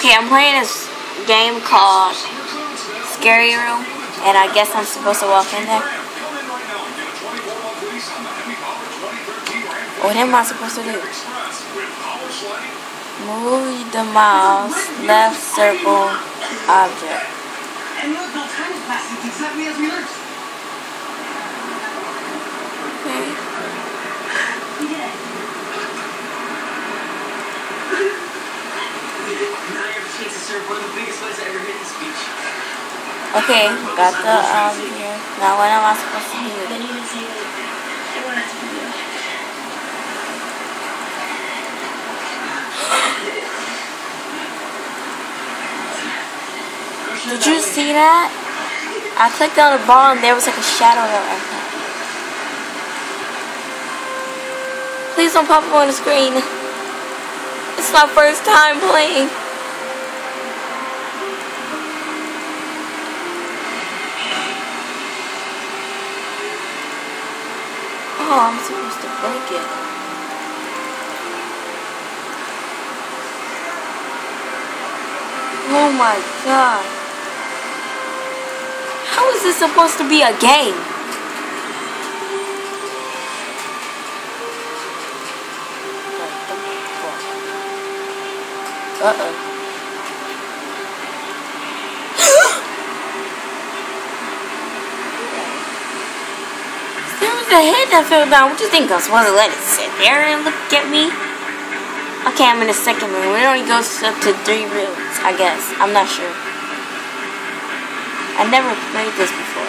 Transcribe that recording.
Okay, I'm playing this game called Scary Room, and I guess I'm supposed to walk in there. What am I supposed to do? Move the mouse, left circle, object. And look, no time is passing. It's exactly as we learned. Okay. We did it. Now you have a chance to serve one of the biggest fights I ever hit in speech. Okay, got the here. Now what am I supposed to do? Then you can say that I wanted to do it. Did you see that? I clicked on the ball and there was like a shadow right there. Please don't pop up on the screen. It's my first time playing. Oh, I'm supposed to break it. Oh my god. How is this supposed to be a game? Uh-oh. There was a head that fell down. What do you think? I'm supposed to let it sit there and look at me? Okay, I'm in the second room. It only goes up to 3 rooms, I guess. I'm not sure. I never played this before.